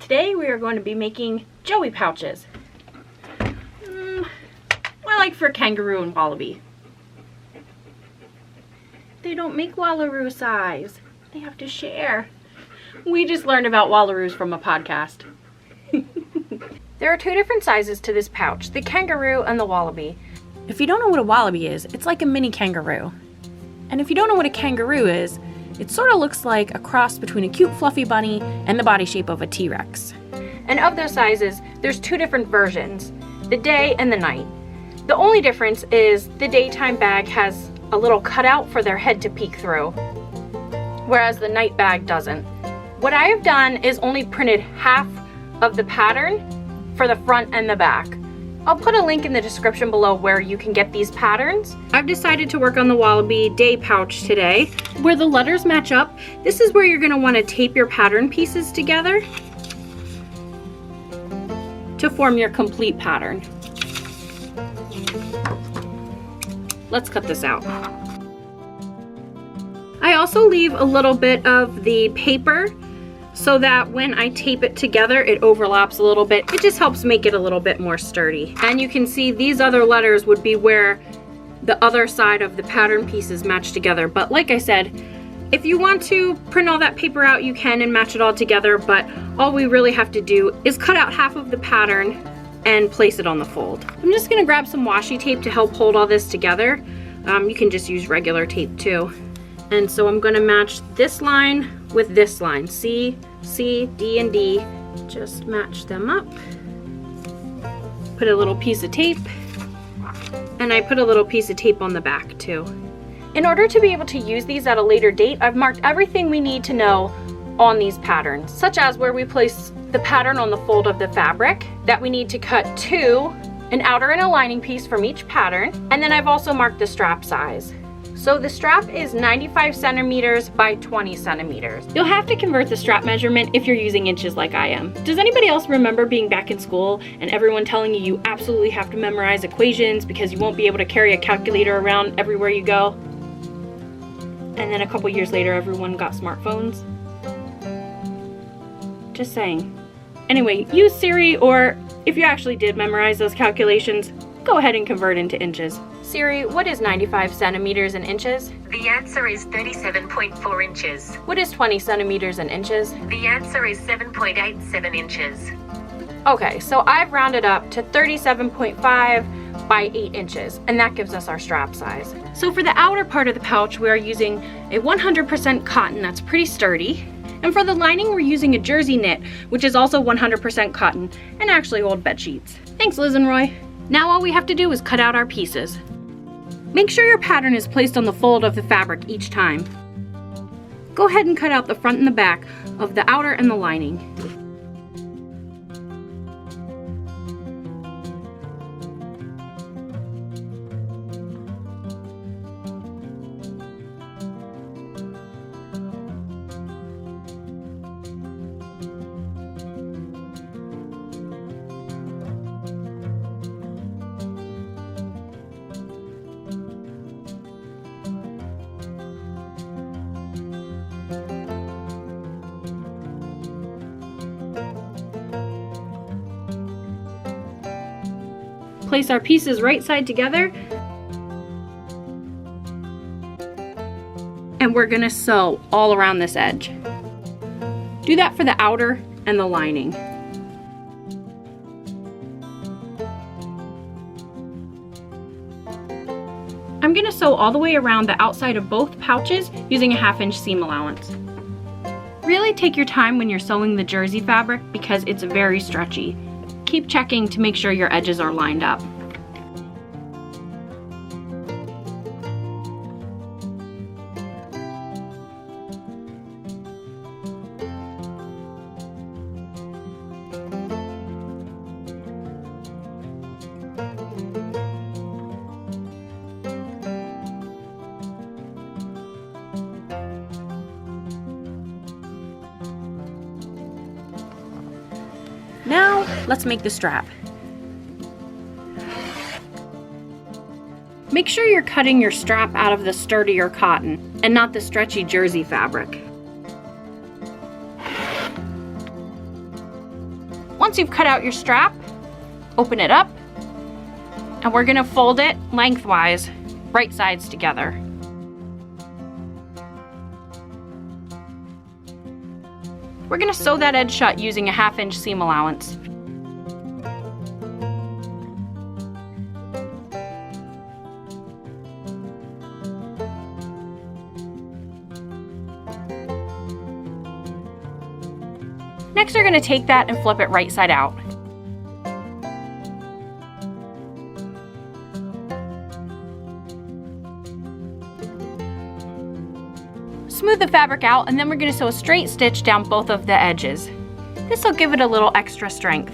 Today we are going to be making Joey pouches. More like for Kangaroo and Wallaby. They don't make Wallaroo size. They have to share. We just learned about Wallaroos from a podcast. There are two different sizes to this pouch, the Kangaroo and the Wallaby. If you don't know what a Wallaby is, it's like a mini kangaroo. And if you don't know what a kangaroo is, it sort of looks like a cross between a cute fluffy bunny and the body shape of a T-Rex. And of those sizes, there's two different versions, the day and the night. The only difference is the daytime bag has a little cutout for their head to peek through, whereas the night bag doesn't. What I have done is only printed half of the pattern for the front and the back. I'll put a link in the description below where you can get these patterns. I've decided to work on the Wallaby day pouch today. Where the letters match up, this is where you're going to want to tape your pattern pieces together to form your complete pattern. Let's cut this out. I also leave a little bit of the paper so that when I tape it together, it overlaps a little bit. It just helps make it a little bit more sturdy. And you can see these other letters would be where the other side of the pattern pieces match together. But like I said, if you want to print all that paper out, you can and match it all together, but all we really have to do is cut out half of the pattern and place it on the fold. I'm just gonna grab some washi tape to help hold all this together. You can just use regular tape too. And so I'm gonna match this line with this line, C, C, D, and D. Just match them up. Put a little piece of tape, and I put a little piece of tape on the back too. In order to be able to use these at a later date, I've marked everything we need to know on these patterns, such as where we place the pattern on the fold of the fabric, that we need to cut two, an outer and a lining piece from each pattern, and then I've also marked the strap size. So the strap is 95 centimeters by 20 centimeters. You'll have to convert the strap measurement if you're using inches like I am. Does anybody else remember being back in school and everyone telling you you absolutely have to memorize equations because you won't be able to carry a calculator around everywhere you go? And then a couple years later, everyone got smartphones? Just saying. Anyway, use Siri, or if you actually did memorize those calculations, go ahead and convert into inches. Siri, what is 95 centimeters in inches? The answer is 37.4 inches. What is 20 centimeters in inches? The answer is 7.87 inches. Okay, so I've rounded up to 37.5 by 8 inches, and that gives us our strap size. So for the outer part of the pouch, we are using a 100% cotton that's pretty sturdy. And for the lining, we're using a jersey knit, which is also 100% cotton, and actually old bed sheets. Thanks, Liz and Roy. Now all we have to do is cut out our pieces. Make sure your pattern is placed on the fold of the fabric each time. Go ahead and cut out the front and the back of the outer and the lining. Place our pieces right side together, and we're gonna sew all around this edge. Do that for the outer and the lining. I'm gonna sew all the way around the outside of both pouches using a 1/2 inch seam allowance. Really take your time when you're sewing the jersey fabric because it's very stretchy. Keep checking to make sure your edges are lined up. Now, let's make the strap. Make sure you're cutting your strap out of the sturdier cotton and not the stretchy jersey fabric. Once you've cut out your strap, open it up, and we're gonna fold it lengthwise, right sides together. We're gonna sew that edge shut using a 1/2 inch seam allowance. Next, we're gonna take that and flip it right side out. Smooth the fabric out, and then we're going to sew a straight stitch down both of the edges. This will give it a little extra strength.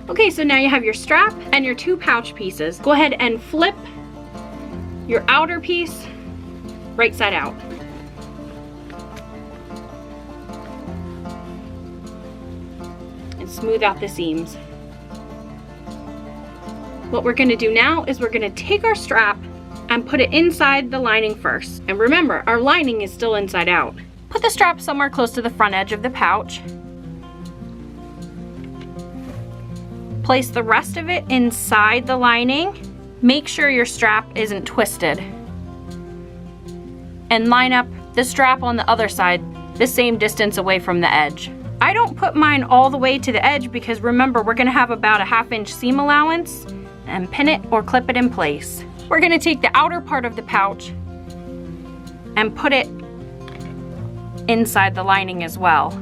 Okay, so now you have your strap and your 2 pouch pieces. Go ahead and flip your outer piece right side out. And smooth out the seams. What we're gonna do now is we're gonna take our strap and put it inside the lining first. And remember, our lining is still inside out. Put the strap somewhere close to the front edge of the pouch. Place the rest of it inside the lining. Make sure your strap isn't twisted. And line up the strap on the other side, the same distance away from the edge. I don't put mine all the way to the edge because remember, we're gonna have about a 1/2 inch seam allowance and pin it or clip it in place. We're gonna take the outer part of the pouch and put it inside the lining as well.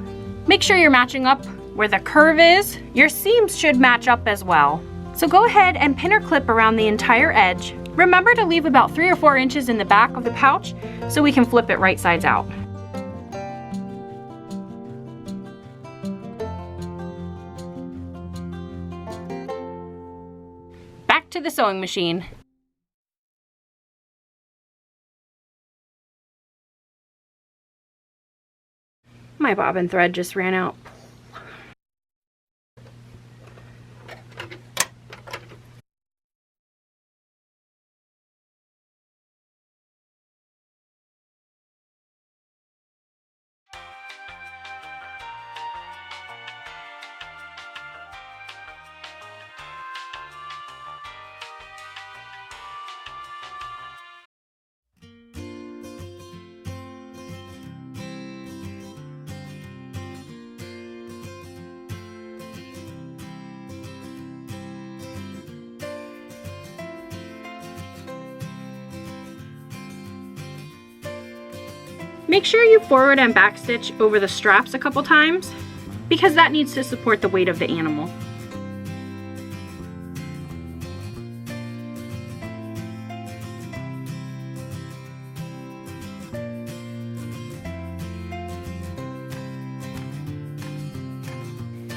Make sure you're matching up where the curve is. Your seams should match up as well. So go ahead and pin or clip around the entire edge. Remember to leave about 3 or 4 inches in the back of the pouch so we can flip it right sides out. Back to the sewing machine. My bobbin thread just ran out. Make sure you forward and back stitch over the straps a couple times because that needs to support the weight of the animal.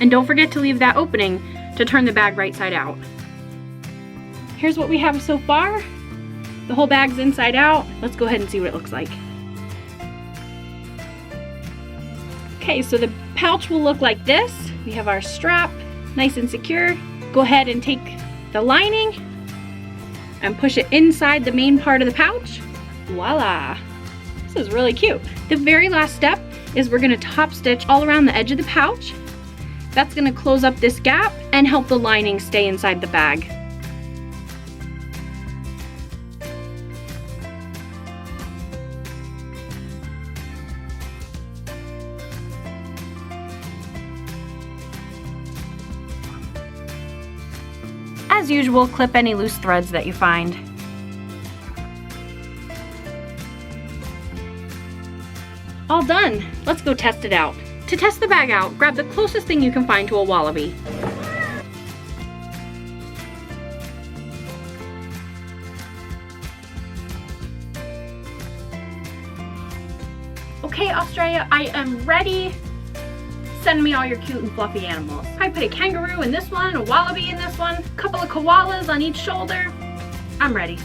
And don't forget to leave that opening to turn the bag right side out. Here's what we have so far. The whole bag's inside out. Let's go ahead and see what it looks like. Okay, so the pouch will look like this. We have our strap, nice and secure. Go ahead and take the lining and push it inside the main part of the pouch. Voila! This is really cute. The very last step is we're gonna top stitch all around the edge of the pouch. That's gonna close up this gap and help the lining stay inside the bag. As usual, clip any loose threads that you find. All done. Let's go test it out. To test the bag out, grab the closest thing you can find to a wallaby. Okay, Australia, I am ready. Send me all your cute and fluffy animals. I put a kangaroo in this one, a wallaby in this one, a couple of koalas on each shoulder. I'm ready.